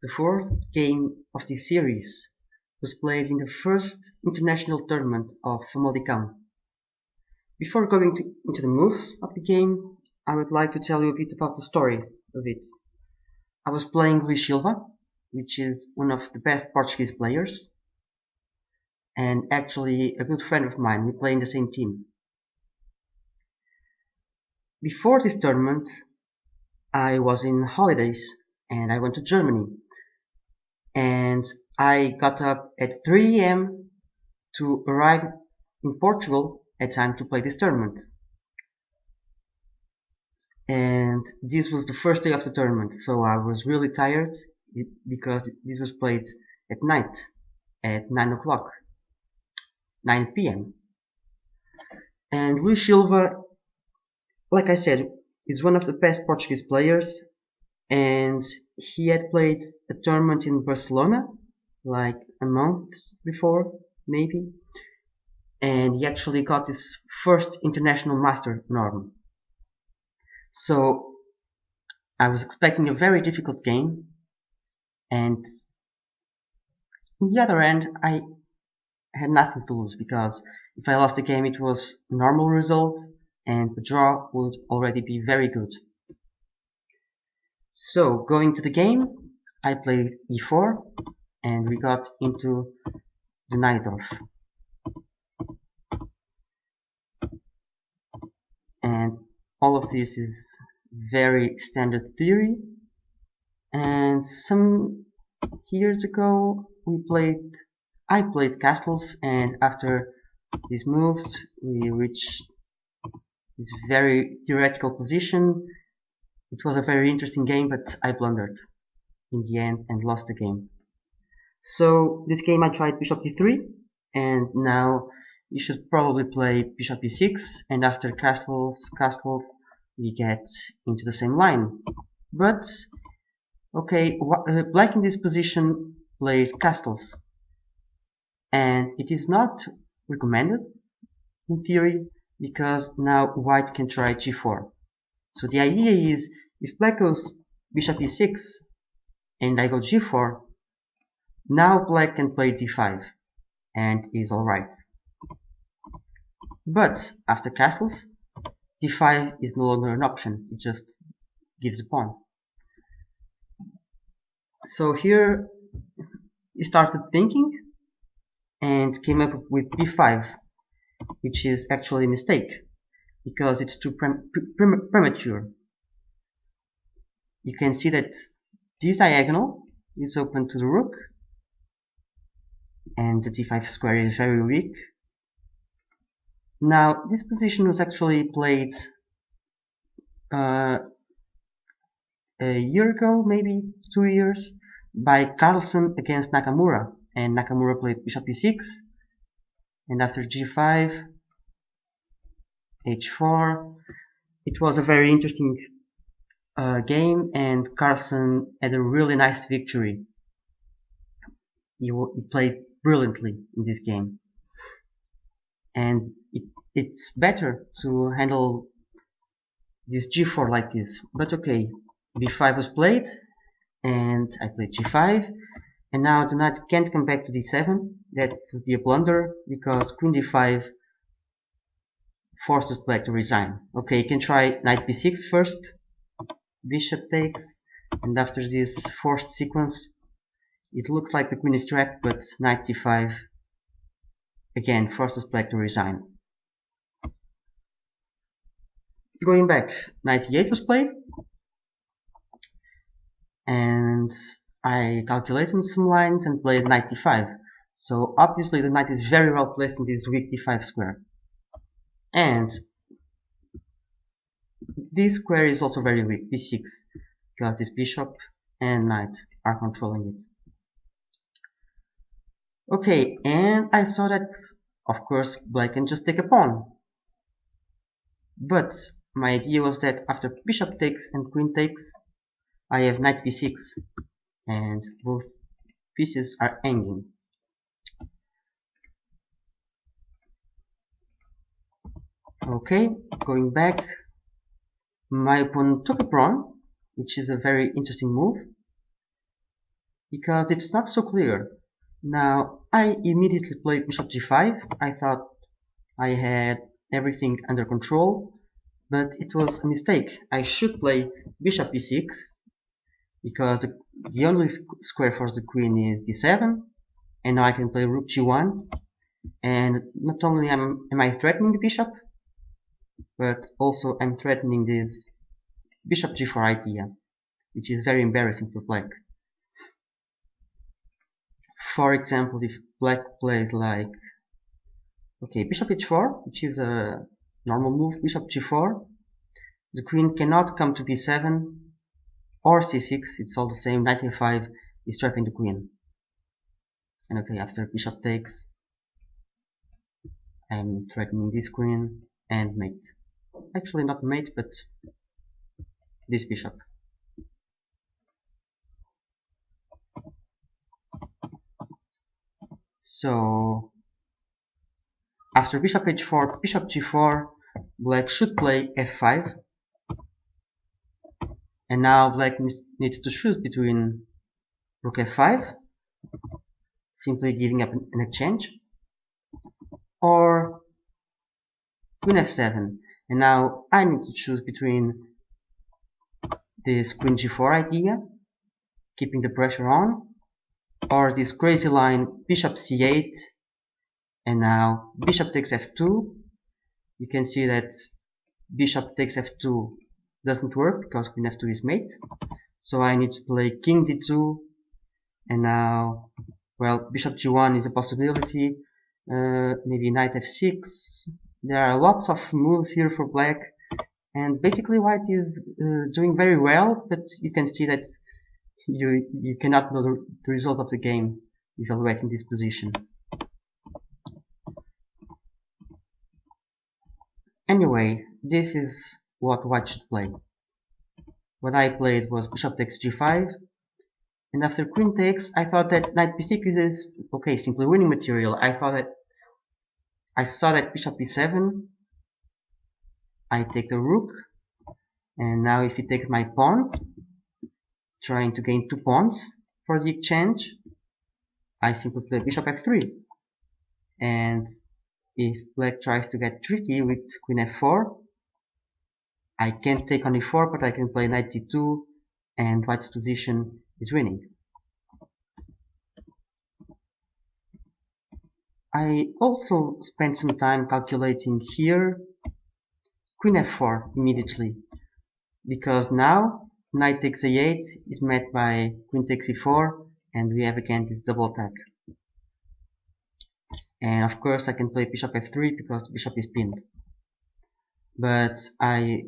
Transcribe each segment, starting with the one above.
The fourth game of this series was played in the first international tournament of Famalicão. Before going into the moves of the game, I would like to tell you a bit about the story of it. I was playing Luís Silva, which is one of the best Portuguese players, and actually a good friend of mine. We play in the same team. Before this tournament, I was in holidays and I went to Germany. And I got up at 3 a.m. to arrive in Portugal at time to play this tournament. And this was the first day of the tournament, so I was really tired because this was played at night at 9 o'clock, 9 p.m. And Luís Silva, like I said, is one of the best Portuguese players, and he had played a tournament in Barcelona like a month before, maybe, and he actually got his first international master norm. So I was expecting a very difficult game, and on the other end, I had nothing to lose because if I lost the game, it was a normal result, and the draw would already be very good. So going to the game, I played e4, and we got into the Najdorf. And all of this is very standard theory. And some years ago, I played castles, and after these moves, we reached this very theoretical position. It was a very interesting game, but I blundered in the end and lost the game. So this game I tried bishop d3, and now you should probably play bishop e6, and after castles, we get into the same line. But okay, black in this position plays castles, and it is not recommended in theory because now white can try g4. So the idea is if black goes bishop e6 and I go g4, now black can play d5 and is alright. But after castles, d5 is no longer an option, it just gives a pawn. So here he started thinking and came up with b5, which is actually a mistake because it's too premature. You can see that this diagonal is open to the rook, and the d5 square is very weak. Now this position was actually played a year ago, maybe 2 years, by Carlsen against Nakamura, and Nakamura played bishop e6, and after g5, h4. It was a very interesting game, and Carlsen had a really nice victory. He played brilliantly in this game, and it's better to handle this g4 like this. But okay, b5 was played, and I played g5, and now the knight can't come back to d7. That would be a blunder because queen d5 forces black to resign. Okay, you can try knight b6 first, bishop takes, and after this forced sequence, it looks like the queen is trapped, but knight d5 again forces black to resign. Going back, knight e8 was played, and I calculated some lines and played knight d5. So obviously the knight is very well placed in this weak d5 square. And this square is also very weak, b6, because this bishop and knight are controlling it. Okay, and I saw that, of course, black can just take a pawn. But my idea was that after bishop takes and queen takes, I have knight b6, and both pieces are hanging. Okay, going back, my opponent took a pawn, which is a very interesting move. because it's not so clear. Now, I immediately played bishop g5. I thought I had everything under control, but it was a mistake. I should play bishop e6, because the only square for the queen is d7, and now I can play rook g1, and not only am I threatening the bishop, but also I'm threatening this bishop g4 idea, which is very embarrassing for black. For example, if black plays like, okay, bishop h4, which is a normal move, bishop g4, the queen cannot come to b7 or c6, it's all the same, knight a5 is trapping the queen. And okay, after bishop takes, I'm threatening this queen and mate. Actually not mate, but this bishop. So after bishop h4, bishop g4, black should play f5, and now black needs to choose between rook f5, simply giving up an exchange, or queen f7, and now I need to choose between this queen g4 idea, keeping the pressure on, or this crazy line bishop c8, and now bishop takes f2. You can see that bishop takes f2 doesn't work because queen f2 is mate, so I need to play king d2, and now, well, bishop g1 is a possibility, maybe knight f6. There are lots of moves here for black, and basically white is doing very well, but you can see that you cannot know the result of the game evaluating this position. Anyway, this is what white should play. What I played was bishop takes g5, and after queen takes, I thought that knight b6 is okay, simply winning material. I saw that bishop b7, I take the rook, and now if he takes my pawn, trying to gain 2 pawns for the exchange, I simply play bishop f3. And if black tries to get tricky with queen f4, I can't take on e4, but I can play knight d2, and white's position is winning. I also spent some time calculating here queen f4 immediately, because now knight takes a8 is met by queen takes e4, and we have again this double attack. And of course I can play bishop f3 because the bishop is pinned. But I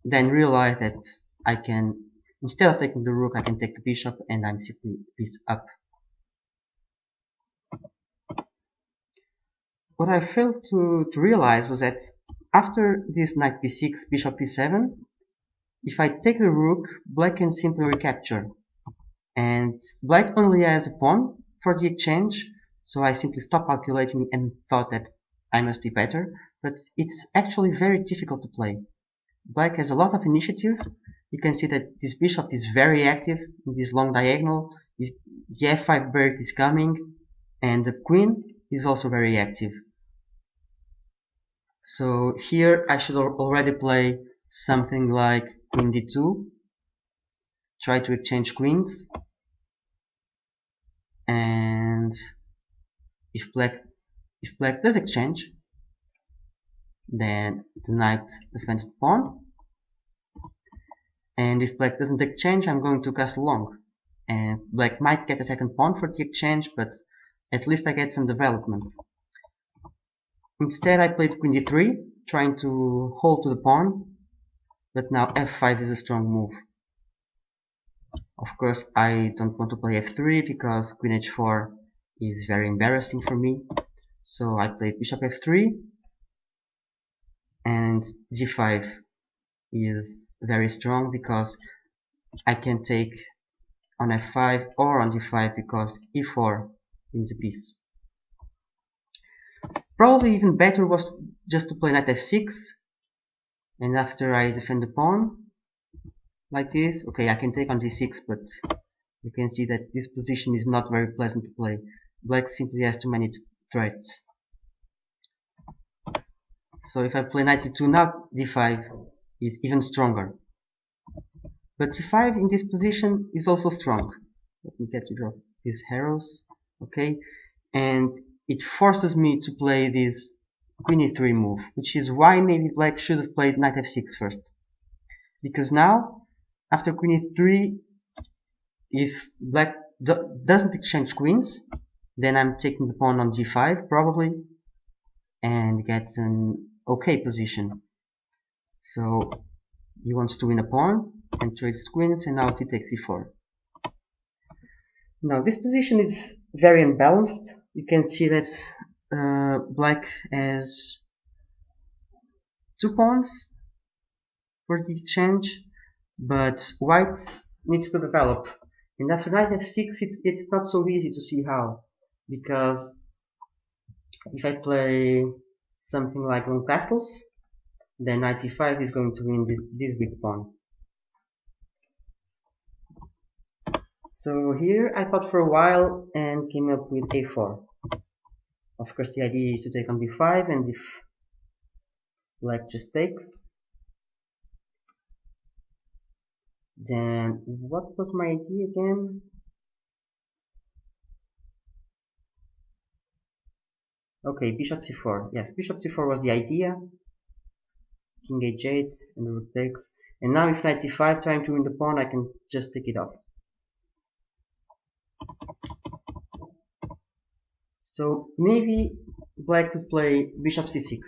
then realized that I can, instead of taking the rook, I can take the bishop, and I'm simply piece up. What I failed to realize was that after this knight b6, bishop e7, if I take the rook, black can simply recapture. And black only has a pawn for the exchange, so I simply stopped calculating and thought that I must be better, but it's actually very difficult to play. Black has a lot of initiative. You can see that this bishop is very active in this long diagonal. The f5 bird is coming, and the queen is also very active. So here I should already play something like queen d2, try to exchange queens, and if black does exchange, then the knight defends the pawn, and if black doesn't exchange, I'm going to castle long, and black might get a second pawn for the exchange, but at least I get some development. Instead I played queen d3, trying to hold to the pawn, but now f5 is a strong move. Of course I don't want to play f3 because queen h4 is very embarrassing for me, so I played bishop f3, and g5 is very strong because I can take on f5 or on d5 because e4 wins a piece. Probably even better was just to play knight f6, and after I defend the pawn like this, okay, I can take on d6, but you can see that this position is not very pleasant to play. Black simply has too many threats. So if I play knight e2 now, d5 is even stronger. But c5 in this position is also strong. Let me get rid of these arrows. Okay, and it forces me to play this queen e3 move, which is why maybe black should have played knight f6 first. Because now, after queen e3, if black doesn't exchange queens, then I'm taking the pawn on g5 probably, and gets an okay position. So he wants to win a pawn and trades queens, and now he takes e4. Now this position is very unbalanced. You can see that black has 2 pawns for the exchange, but white needs to develop. And after knight f6, it's not so easy to see how, because if I play something like long castles, then knight e5 is going to win this weak pawn. So here I thought for a while and came up with a4. Of course the idea is to take on b5, and if black just takes, then what was my idea again? Okay, bishop c4. Yes, bishop c4 was the idea. King h8 and the rook takes. And now if knight e5 trying to win the pawn, I can just take it off. So maybe black could play bishop c6,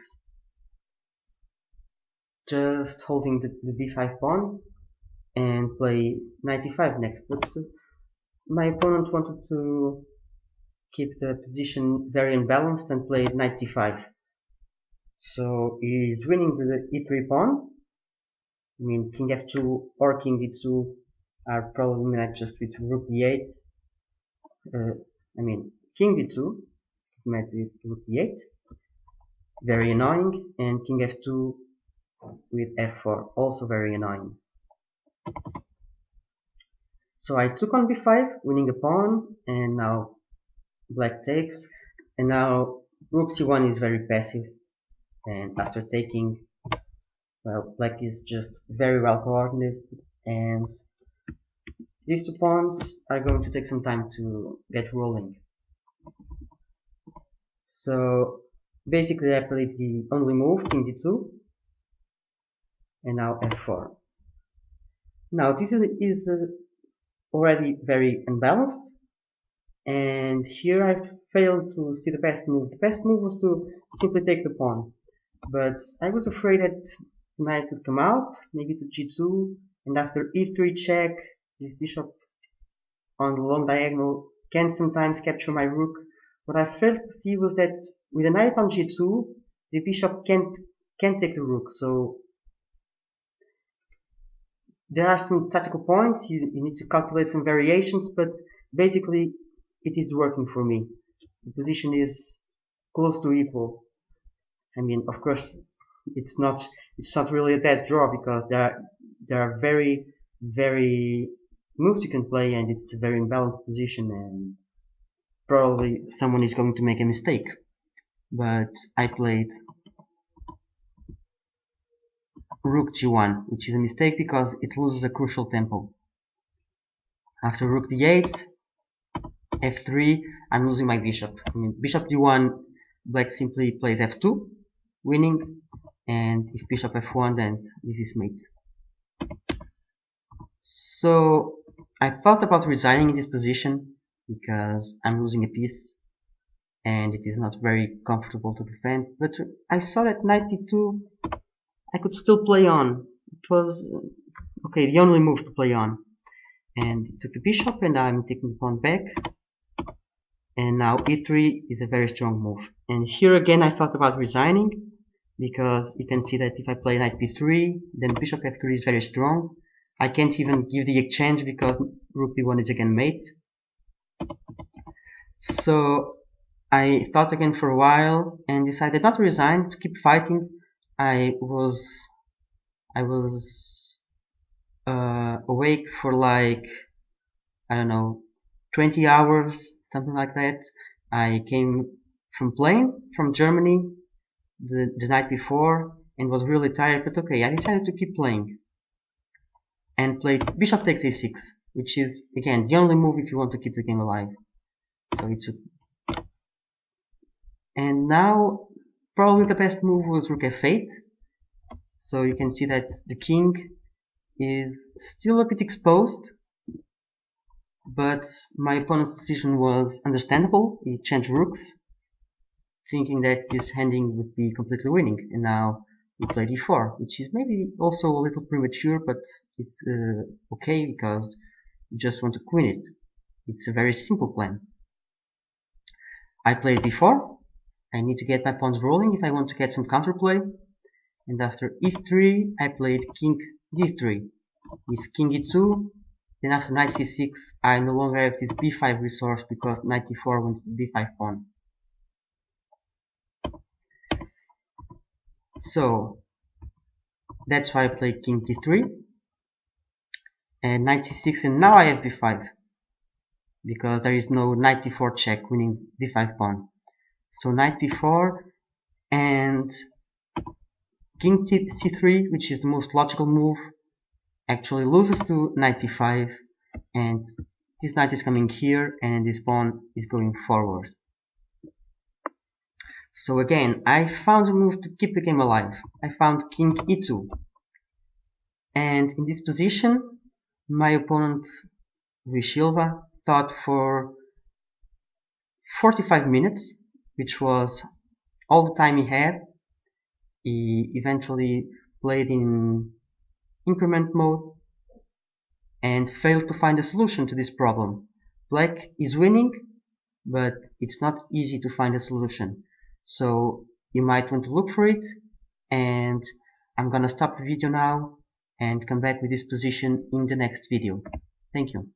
just holding the b5 pawn, and play knight e5 next. But my opponent wanted to keep the position very unbalanced and played knight d5. So he's winning the e3 pawn. I mean, king f2 or king d2 are probably matched with rook d8. I mean, king d2 is met with rook d8, very annoying, and king f2 with f4, also very annoying. So I took on b5, winning a pawn, and now black takes, and now rook c1 is very passive, and after taking, well, black is just very well coordinated, and these 2 pawns are going to take some time to get rolling. So basically I played the only move, king d2, and now f4. Now this is already very unbalanced, and here I failed to see the best move. The best move was to simply take the pawn, but I was afraid that the knight would come out, maybe to g2, and after e3 check, this bishop on the long diagonal can sometimes capture my rook. What I failed to see was that with a knight on g2, the bishop can't take the rook. So there are some tactical points, you need to calculate some variations, but basically it is working for me. The position is close to equal. I mean, of course, it's not really a dead draw, because there are very moves you can play, and it's a very imbalanced position, and probably someone is going to make a mistake. But I played rook g1, which is a mistake because it loses a crucial tempo. After rook d8, f3, I'm losing my bishop. I mean, bishop d1, black simply plays f2, winning, and if bishop f1, then this is mate. So I thought about resigning in this position because I'm losing a piece and it is not very comfortable to defend, but I saw that knight e2 I could still play on. It was okay, the only move to play on, and it took the bishop, and I'm taking the pawn back, and now e3 is a very strong move. And here again I thought about resigning, because you can see that if I play knight b3, then bishop f3 is very strong. I can't even give the exchange because rook d1 is again mate. So I thought again for a while and decided not to resign, to keep fighting. I was awake for like, I don't know, 20 hours, something like that. I came from plane from Germany the night before and was really tired, but okay, I decided to keep playing and played bishop takes a6, which is again the only move if you want to keep the game alive. So it's and now probably the best move was rook f8. So you can see that the king is still a bit exposed, but my opponent's decision was understandable. He changed rooks, thinking that this handing would be completely winning, and now he played e4, which is maybe also a little premature, but it's okay because you just want to queen it. It's a very simple plan. I played b4. I need to get my pawns rolling if I want to get some counterplay. And after e3, I played king d3. With king e2, then after knight c6, I no longer have this b5 resource because knight e4 wins the b5 pawn. So that's why I played king d3 and knight c6, and now I have b5 because there is no knight d4 check winning b5 pawn. So knight b4 and king c3, which is the most logical move, actually loses to knight c5, and this knight is coming here and this pawn is going forward. So again, I found a move to keep the game alive. I found king e2, and in this position my opponent Luís Silva thought for 45 minutes, which was all the time he had. He eventually played in increment mode and failed to find a solution to this problem. Black is winning, but it's not easy to find a solution. So you might want to look for it, and I'm gonna stop the video now and come back with this position in the next video. Thank you.